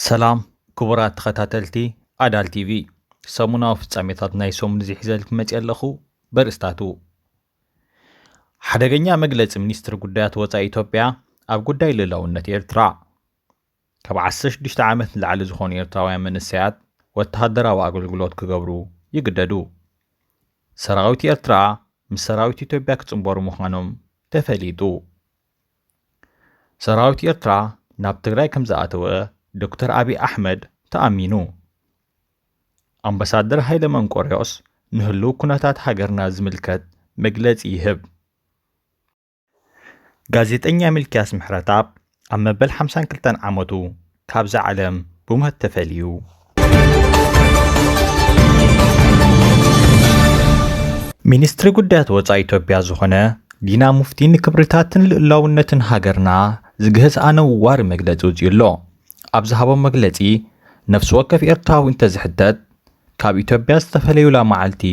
ሰላም ክቡራት ተኸታተልቲ ኣዳል ቲቪ ሰሙናዊ ፍጻሜታት ናይ ሰሙን እዚ ሒዘልክ መጽ ኣለኹ በርእስታቱ ሓደገኛ መግለጺ ሚኒስትሪ ጉዳያት ወጻኢ ኢትዮጵያ ኣብ ጉዳይ ልዕላውነት ኤርትራ ካብ 16 ዓመት ንላዕሊ ዝኾኑ ኤርትራውያን መንእሰያት ወተሃደራዊ ኣገልግሎት ክገብሩ ይግደዱ ሰራዊት ኤርትራ ምስ ሰራዊት ኢትዮጵያ ክጽንበሩ ምዃኖም ተፈሊጡ ሰራዊት ኤርትራ ናብ ትግራይ ከም ዝኣተወ ዶክተር አብይ አሕመድ ተኣሚኑ አምባሳደር ሃይለ መንቆሪዮስ ንህልው ኩነታት ሃገርና ዝምልከት መግለጺ ይህብ ጋዜጠኛ ሚልክያስ ምሕረታብ ኣብ መበል 52 ዓመቱ ካብዚ ዓለም ብሞት ተፈልዩ ሚኒስትሪ ጉዳያት ወጻኢ ኢትዮጵያ ዝኾነ ዲና ሙፍቲ ንክብርታትን ልዕላውነትን ሃገርና ዝግህዝ ኣነዋሪ መግለጺ ውፅኢሎ ኣብ ዝሃቦም መግለጺ ነፍሲ ወከፍ ኤርትራዊ እንተዝሕተት ካብ ኢትዮጵያ ዝተፈለዩላ መዓልቲ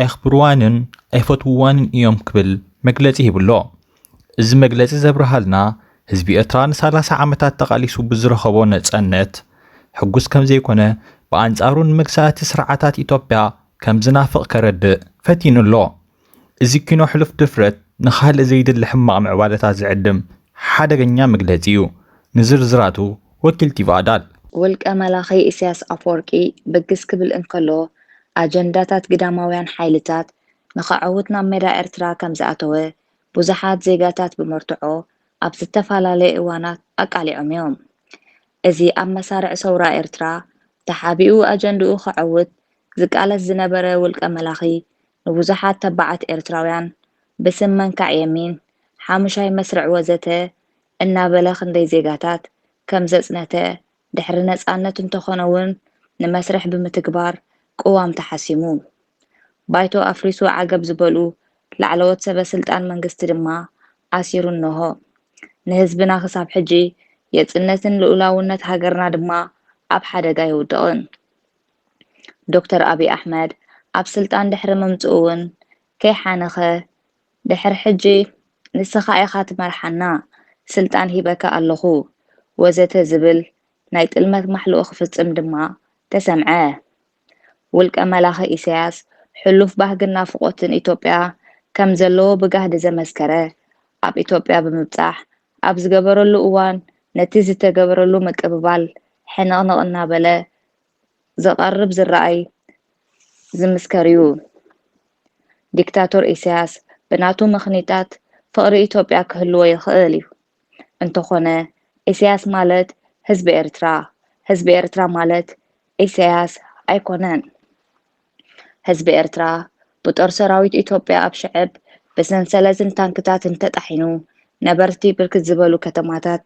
ኣይኽብርዋንን ኣይፈትውዋንን እዮም ክብል መግለጺ ሂብሎ እዚ መግለጺ ዘብርሃልና ህዝቢ ኤርትራ ን30 ዓመታት ተቓሊሱ ብዝረኸቦ ነጻነት ሕጉስ ከም ዘይኮነ ብኣንጻሩ ንምግሳእቲ ስርዓታት ኢትዮጵያ ከም ዝናፍቕ ከረድእ ፈቲኑሎ እዚ ኪኖ ሕሉፍ ድፍረት ንኻልእ ዘይድሊ ሕማቕ ምዕባለታት ዝዕድም ሓደገኛ መግለጺ እዩ ንዝርዝራቱ ወኪል ቲቪ ኣዳል ወልቀ መላኺ ኢሳያስ ኣፈወርቂ በግስ ክብል እንከሎ ኣጀንዳታት ግዳማውያን ሓይልታት ንኸዓውት ናብ ሜዳ ኤርትራ ከም ዝኣተወ ብዙሓት ዜጋታት ብመርትዖ ኣብ ዝተፈላለየ እዋናት ኣቃሊዖም እዮም እዚ ኣብ መሳርዕ ሰውራ ኤርትራ ተሓቢኡ ኣጀንድኡ ክዓውት ዝቃለስ ዝነበረ ወልቀ መላኺ ንብዙሓት ተባዓት ኤርትራውያን ብስም መንካዕ የሚን ሓሙሻይ መስርዕ ወዘተ እናበለ ክንደይ ዜጋታት ከም ዘጽነተ ድሕሪ ነጻነት እንተኾነውን ንመስርሕ ብምትግባር ቅዋም ተሓሲሙ ባይቶ ኣፍሪሱ ዓገብ ዝበሉ ላዕለዎት ሰበስልጣን መንግስቲ ድማ ኣሲሩ እንሆ ንህዝብና ክሳብ ሕጂ የጽነትን ልኡላውነት ሃገርና ድማ ኣብ ሓደጋ ይውድቕን ዶክተር አብይ አሕመድ ኣብ ስልጣን ድሕሪ ምምጽኡ እውን ከይሓነኸ ድሕሪ ሕጂ ንስኻ ኢኻ ትመርሓና ስልጣን ሂበካ ኣለኹ ወዘተ ዝብል ናይ ጥልመት ማሕልኡ ክፍጽም ድማ ተሰምዐ ውልቀ መላኺ ኢሳያስ ሕሉፍ ባህግና ፍቆትን ኢትዮጵያ ከም ዘለዎ ብጋህዲ ዘመስከረ ኣብ ኢትዮጵያ ብምብጻሕ ኣብ ዝገበረሉ እዋን ነቲ ዝተገበረሉ ምቅብባል ሕንቕንቕ እናበለ ዘቐርብ ዝረኣይ ዝምስከር እዩ ዲክታቶር ኢሳያስ ብናቱ ምኽኒታት ፍቕሪ ኢትዮጵያ ክህልዎ ይኽእል እዩ እንተኾነ ኢሳያስ ማለት ህዝቢ ኤርትራ ማለት ኢሳያስ ኣይኮነን ህዝቢ ኤርትራ ብጦር ሰራዊት ኢትዮጵያ ኣብ ሽዕብ ብሰንሰለትን ታንክታትን ተጣሒኑ ነበርቲ ብርክት ዝበሉ ከተማታት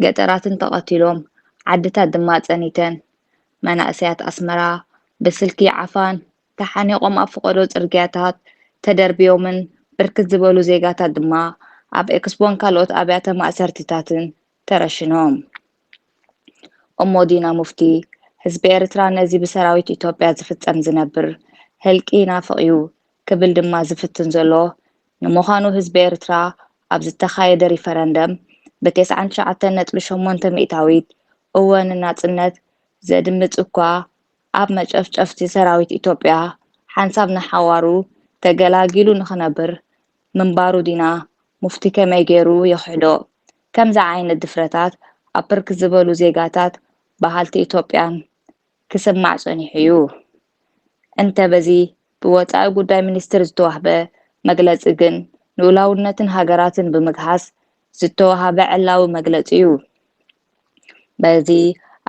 ገጠራትን ተቐቲሎም ዓድታት ድማ ጸኒተን መናእሰያት ኣስመራ ብስልኪ ዓፋን ተሓኒቖም ኣብ ፍቆዶ ጽርግያታት ተደርብዮምን ብርክት ዝበሉ ዜጋታት ድማ ኣብ ኤክስፖን ካልኦት ኣብያተ ማእሰርትታትን ተረሽኖም እሞ ዲና ሙፍቲ ህዝቢ ኤርትራ ነዚ ብሰራዊት ኢትዮጵያ ዝፍጸም ዝነብር ህልቂ ናፍቕ እዩ ክብል ድማ ዝፍትን ዘሎ ንምዃኑ ህዝቢ ኤርትራ ኣብ ዝተኻየደ ሪፈረንደም ብ99.8 ሚእታዊት እወን ናጽነት ዘድምጽ እኳ ኣብ መጨፍጨፍቲ ሰራዊት ኢትዮጵያ ሓንሳብ ንሓዋሩ ተገላጊሉ ንኽነብር ምንባሩ ዲና ሙፍቲ ከመይ ገይሩ የኽሕዶ ከምዛ ዓይነት ድፍረታት ኣብ ብርክት ዝበሉ ዜጋታት ባህልቲ ኢትዮጵያን ክስማዕ ጸኒሑ እዩ እንተ በዚ ብወጻኢ ጉዳይ ሚኒስትር ዝተዋህበ መግለጺ ግን ልኡላውነትን ሃገራትን ብምግሃስ ዝተዋህበ ዕላዊ መግለጺ እዩ በዚ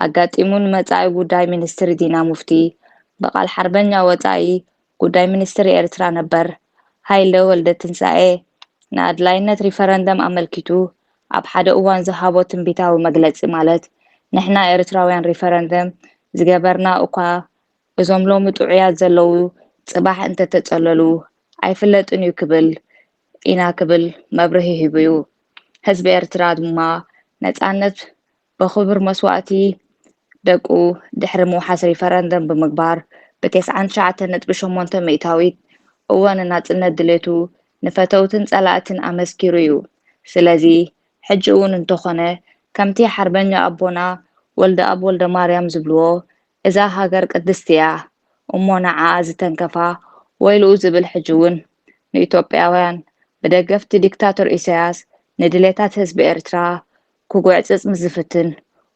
ኣጋጢሙን መጻኢ ጉዳይ ሚኒስትር ዲና ሙፍቲ በቓል ሓርበኛ ወጻኢ ጉዳይ ሚኒስትር ኤርትራ ነበር ሃይለ ወልደ ትንሳኤ ንኣድላይነት ሪፈረንደም ኣመልኪቱ ኣብ ሓደ እዋን ዝሃቦ ትንቢታዊ መግለጺ ማለት ንሕና ኤርትራውያን ሪፈረንደም ዝገበርና እኳ እዞም ሎሚ ጥዑያት ዘለዉ ጽባሕ እንተተጸለሉ ኣይፍለጥን እዩ ክብል መብርሂ ሂቡ እዩ ህዝቢ ኤርትራ ድማ ነጻነት ብኽብር መስዋዕቲ ደቁ ድሕሪ ምውሓስ ሪፈረንደም ብምግባር ብ99.8 ሚእታዊት እወን ናጽነት ድሌቱ ንፈተውትን ጸላእትን ኣመስኪሩ እዩ ስለዚ ሕጂ እውን እንተኾነ ከምቲ ሓርበኛ ኣቦና ወልደ አብ ወልደ ማርያም ዝብልዎ እዛ ሃገር ቅድስቲ እያ እሞ ንዓኣ ዝተንከፋ ወይልኡ ዝብል ሕጂ እውን ንኢትዮጵያውያን ብደገፍቲ ዲክታተር ኢሳያስ ንድሌታት ህዝቢ ኤርትራ ክጉዕፅፅ ምዝፍትን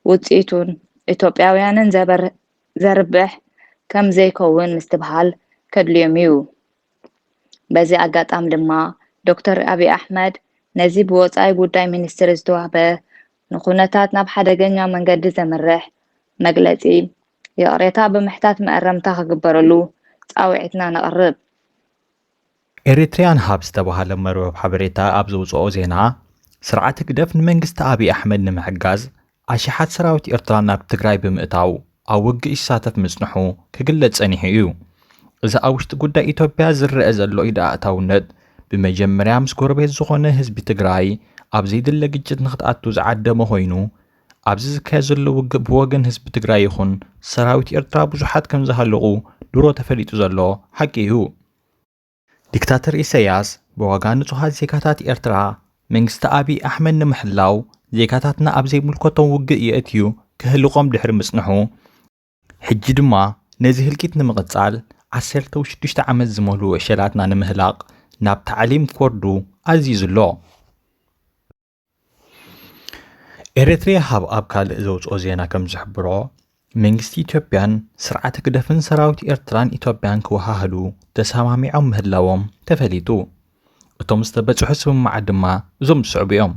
ውፅኢቱን ኢትዮጵያውያንን ዘርብሕ ከም ዘይከውን ምስትበሃል ከድልዮም እዩ። በዚ አጋጣሚ ድማ ዶክተር አብይ አሕመድ ነዚ ብወፃኢ ጉዳይ ሚኒስትር ዝተዋህበ ንኩነታት ናብ ሓደገኛ መንገዲ ዘምርሕ መግለፂ የቅሬታ ብምሕታት መአረምታ ክግበረሉ ፃውዒትና ነቅርብ። ኤሪትሪያን ሃብ ዝተባሃለ መርበብ ሓበሬታ ኣብ ዘውፅኦ ዜና ስርዓት ግደፍ ንመንግስቲ አብይ አሕመድ ንምሕጋዝ ኣሽሓት ሰራዊት ኤርትራ ናብ ትግራይ ብምእታው ኣብ ውግእ ይሳተፍ ምጽንሑ ክግለጽ ጸኒሑ እዩ። እዚ ኣብ ውሽጢ ጉዳይ ኢትዮጵያ ዝረአ ዘሎ ኢዳኣታውነት ብመጀመርያ ምስ ጎረቤት ዝኾነ ህዝቢ ትግራይ ኣብ ዘይድለ ግጭት ንኽትኣቱ ዝዓደመ ኮይኑ ኣብዚ ዝካየድ ዘሎ ውግእ ብወገን ህዝቢ ትግራይ ይኹን ሰራዊት ኤርትራ ብዙሓት ከም ዝሃለቑ ድሮ ተፈሊጡ ዘሎ ሓቂ እዩ። ዲክታተር ኢሳያስ ብዋጋ ንጹሃት ዜጋታት ኤርትራ መንግስቲ አብይ አሕመድ ንምሕላው ዜጋታትና ኣብ ዘይምልከቶም ውግእ የእትዩ ክህልቆም ድሕሪ ምጽንሑ ሕጂ ድማ ነዚ ህልቂት ንምቕጻል 16 ዓመት ዝመልኡ ዕሸላትና ንምህላቕ ናብ ታዕሊም ክወርዱ ኣዚዙሎ። ኤርትሪያ ሃብ ኣብ ካልእ ዘውፅኦ ዜና ከም ዝሕብሮ መንግስቲ ኢትዮጵያን ስርዓተ ግደፍን ሰራዊት ኤርትራን ኢትዮጵያን ክወሃህዱ ተሰማሚዖም ምህላዎም ተፈሊጡ። እቶም ዝተበጽሑ ስምምዓት ድማ እዞም ዝስዕቡ እዮም።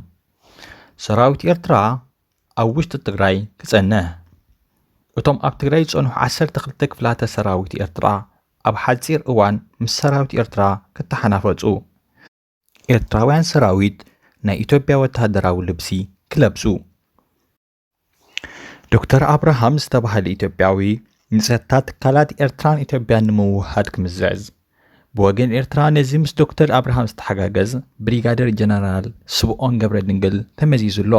ሰራዊት ኤርትራ ኣብ ውሽጢ ትግራይ ክጸንሕ እቶም ኣብ ትግራይ ዝጸንሑ 12 ክፍላተ ሰራዊት ኤርትራ ኣብ ሓጺር እዋን ምስ ሰራዊት ኤርትራ ክተሓናፈጹ ኤርትራውያን ሰራዊት ናይ ኢትዮጵያ ወተሃደራዊ ልብሲ ክለብሱ ዶክተር አብርሃም ዝተባሃለ ኢትዮጵያዊ ንጸጥታ ትካላት ኤርትራን ኢትዮጵያን ንምውሃድ ክምዝዕዝ ብወገን ኤርትራ ነዚ ምስ ዶክተር አብርሃም ዝተሓጋገዝ ብሪጋደር ጀነራል ስብኦን ገብረ ድንግል ተመዚዙሎ።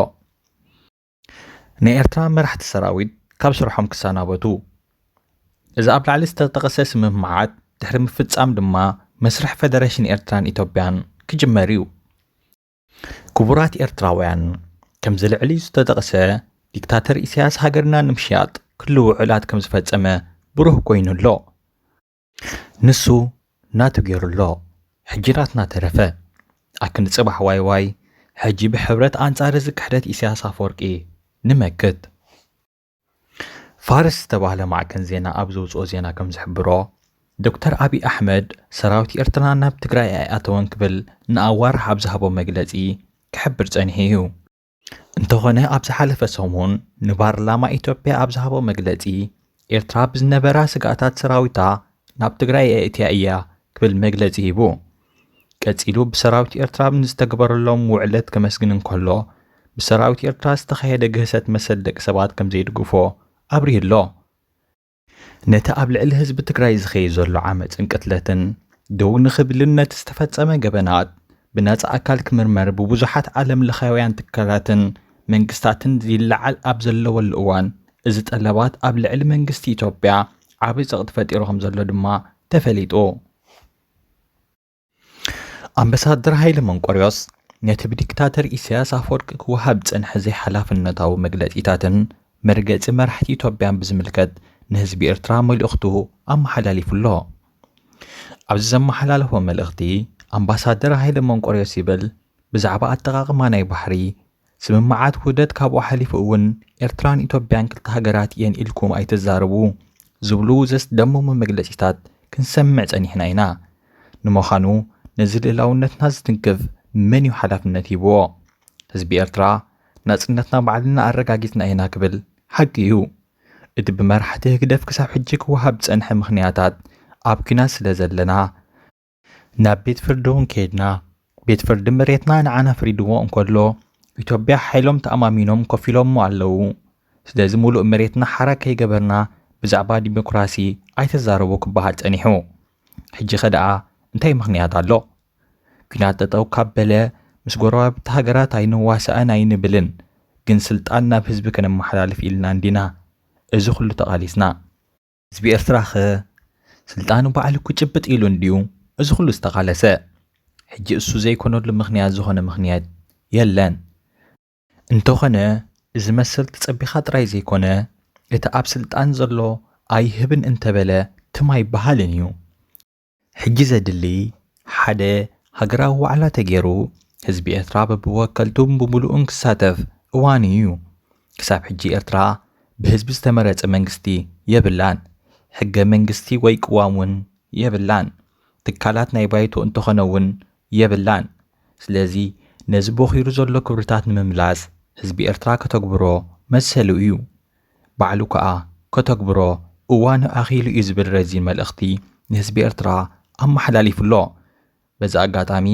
ናይ ኤርትራ መራሕቲ ሰራዊት ካብ ስርሖም ክሰናበቱ እዚ ኣብ ላዕሊ ዝተጠቐሰ ስምምዓት ድሕሪ ምፍጻም ድማ መስርሕ ፌደሬሽን ኤርትራን ኢትዮጵያን ክጅመር እዩ። ክቡራት ኤርትራውያን ከም ዝልዕሊ ዝተጠቐሰ ዲክታተር ኢሳያስ ሃገርና ንምሽያጥ ክልው ዕላት ከም ዝፈጸመ ብሩህ ኮይኑሎ ንሱ ናቱ ገይሩሎ ሕጂ ናትና ተረፈ ኣክን ጽባሕ ዋይ ሕጂ ብሕብረት ኣንጻር እዚ ክሕደት ኢሳያስ ኣፈወርቂ ንመክት። ፋርስ ዝተባህለ ማዕከን ዜና ኣብ ዘውፅኦ ዜና ከም ዝሕብሮ ዶክተር አብይ አሕመድ ሰራዊት ኤርትራ ናብ ትግራይ ኣይኣተወን ክብል ንኣዋርሕ ኣብ ዝሃቦ መግለጺ ክሕብር ጸኒሑ እዩ። እንተኾነ ኣብ ዝሓለፈ ሰሙን ንፓርላማ ኢትዮጵያ ኣብ ዝሃቦ መግለጺ ኤርትራ ብዝነበራ ስጋኣታት ሰራዊታ ናብ ትግራይ ኣእትያ እያ ክብል መግለጺ ሂቡ። ቀጺሉ ብሰራዊት ኤርትራ ንዝተገበረሎም ውዕለት ከመስግን እንከሎ ብሰራዊት ኤርትራ ዝተኻየደ ግህሰት መሰል ደቂ ሰባት ከም ዘይድግፎ ኣብሪህሎ። ነቲ ኣብ ልዕሊ ህዝቢ ትግራይ ዝኸይድ ዘሎ ዓመፅን ቅትለትን ደው ንኽብልነት ዝተፈጸመ ገበናት ብነፃ ኣካል ክምርመር ብብዙሓት ዓለም ለኻውያን ትካላትን መንግስታትን ዝለዓል ኣብ ዘለወሉ እዋን እዚ ጠለባት ኣብ ልዕሊ መንግስቲ ኢትዮጵያ ዓብይ ፀቕጢ ፈጢሩ ከም ዘሎ ድማ ተፈሊጡ። ኣምባሳደር ሃይለ መንቆርዮስ ነቲ ብዲክታተር ኢሳያስ ኣፈወርቂ ክወሃብ ዝጸንሐ ዘይሓላፍነታዊ መግለጺታትን መርገጺ መራሕቲ ኢትዮጵያን ብዝምልከት ንህዝቢ ኤርትራ መልእኽቱ ኣመሓላሊፉሎ። ኣብዚ ዘመሓላለፎ መልእኽቲ ኣምባሳደር ሃይለ መንቆርዮስ ይብል ብዛዕባ ኣጠቓቕማ ናይ ባሕሪ ስምምዓት ውህደት ካብኡ ሓሊፉ እውን ኤርትራን ኢትዮጵያን ክልተ ሃገራት እየን ኢልኩም ኣይትዛረቡ ዝብሉ ዘስደመሙ መግለጺታት ክንሰምዕ ጸኒሕና ኢና። ንምዃኑ ነዚ ልዕላውነትና ዝትንክፍ መን እዩ ሓላፍነት ሂብዎ? ህዝቢ ኤርትራ ናጽነትና ባዕልና ኣረጋጊጽና ኢና ክብል ሓቂ እዩ። እቲ ብመራሕቲ ህግደፍ ክሳብ ሕጂ ክወሃብ ዝጸንሐ ምኽንያታት ኣብ ኩናት ስለ ዘለና ናብ ቤት ፍርዲ እውን ከይድና ቤት ፍርዲ መሬትና ንዓና ፍሪድዎ እንከሎ ኢትዮጵያ ሓይሎም ተኣማሚኖም ኮፍ ኢሎሞ ኣለዉ። ስለዚ ሙሉእ መሬትና ሓራ ከይገበርና ብዛዕባ ዲሞክራሲ ኣይተዛረቡ ክበሃል ጸኒሑ። ሕጂ ኸ ደኣ እንታይ ምኽንያት ኣሎ? ኩናት ጠጠው ካብ በለ ምስ ጎረባብቲ ሃገራት ኣይንዋስአን ኣይንብልን፣ ግን ስልጣን ናብ ህዝቢ ከነመሓላልፍ ኢልና እንዲና። እዚ ኩሉ ተቓሊስና ህዝቢ ኤርትራ ኸ ስልጣኑ ባዕሉ ክጭብጥ ኢሉ እንድዩ እዚ ኩሉ ዝተቓለሰ? ሕጂ እሱ ዘይኮነሉ ምኽንያት ዝኾነ ምኽንያት የለን። እንተኾነ እዚ መሰል ተጸቢኻ ጥራይ ዘይኮነ እቲ ኣብ ስልጣን ዘሎ ኣይህብን እንተበለ ትማ ይበሃልን እዩ። ሕጂ ዘድሊ ሓደ ሃገራዊ ዋዕላ ተገይሩ ህዝቢ ኤርትራ በብወከልቱ ብምሉእን ክሳተፍ እዋን እዩ። ክሳብ ሕጂ ኤርትራ ብህዝቢ ዝተመረጸ መንግስቲ የብላን፣ ሕገ መንግስቲ ወይ ቅዋም እውን የብላን፣ ትካላት ናይ ባይቶ እንተኾነ እውን የብላን። ስለዚ ነዚ በኺሩ ዘሎ ክብርታት ንምምላስ ህዝቢ ኤርትራ ከተግብሮ መሰሉ እዩ። ባዕሉ ከዓ ከተግብሮ እዋኑ ኣኺሉ እዩ ዝብል ረዚን መልእኽቲ ንህዝቢ ኤርትራ ኣመሓላሊፉሎ። በዚ ኣጋጣሚ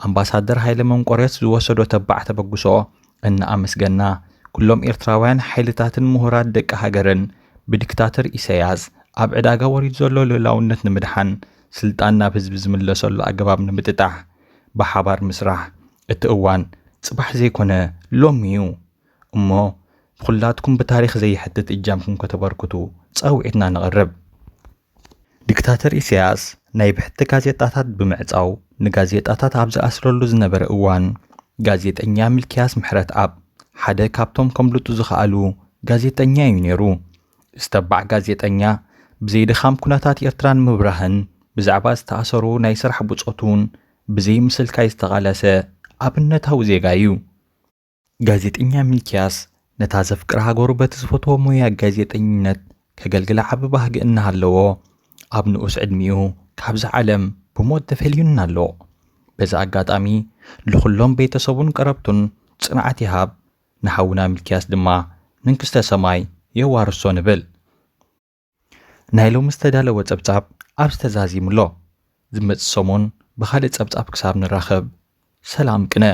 ኣምባሳደር ሃይለ መንቆሬት ዝወሰዶ ተባዕተ በግሶ እናኣመስገና ኩሎም ኤርትራውያን ሓይልታትን ምሁራት ደቂ ሃገርን ብዲክታተር ኢሳያስ ኣብ ዕዳጋ ወሪድ ዘሎ ልዕላውነት ንምድሓን ስልጣን ናብ ህዝቢ ዝምለሰሉ ኣገባብ ንምጥጣሕ ብሓባር ምስራሕ እቲ እዋን ጽባሕ ዘይኮነ ሎሚ እዩ እሞ ብኹላትኩም ብታሪኽ ዘይሕትት እጃምኩም ከተበርክቱ ጸውዒትና ንቕርብ። ዲክታተር ኢሳያስ ናይ ብሕቲ ጋዜጣታት ብምዕጻው ንጋዜጣታት ኣብ ዝኣስረሉ ዝነበረ እዋን ጋዜጠኛ ሚልክያስ ምሕረት ኣብ ሓደ ካብቶም ከምልጡ ዝኽኣሉ ጋዜጠኛ እዩ ነይሩ። ዝተባዕ ጋዜጠኛ ብዘይድኻም ኩነታት ኤርትራን ምብራህን ብዛዕባ ዝተኣሰሩ ናይ ስራሕ ብጾቱን ብዘይ ምስልካይ ዝተቓለሰ ኣብነታዊ ዜጋ እዩ። ጋዜጠኛ ሚልክያስ ነታ ዘፍቅር ሃገሩ በቲ ዝፈትዎ ሞያ ጋዜጠኝነት ከገልግላ ዓቢ ባህጊ እናሃለዎ ኣብ ንኡስ ዕድሚኡ ካብዚ ዓለም ብሞት ተፈልዩና ኣሎ። በዚ ኣጋጣሚ ንኹሎም ቤተሰቡን ቀረብቱን ጽንዓት ይሃብ፣ ንሓውና ሚልክያስ ድማ መንግስተ ሰማይ የዋርሶ ንብል። ናይ ሎሚ ዝተዳለወ ጸብጻብ ኣብ ዝተዛዚሙሎ ዝመጽእ ሰሙን ብኻልእ ጸብጻብ ክሳብ ንራኸብ ሰላም ቅነ።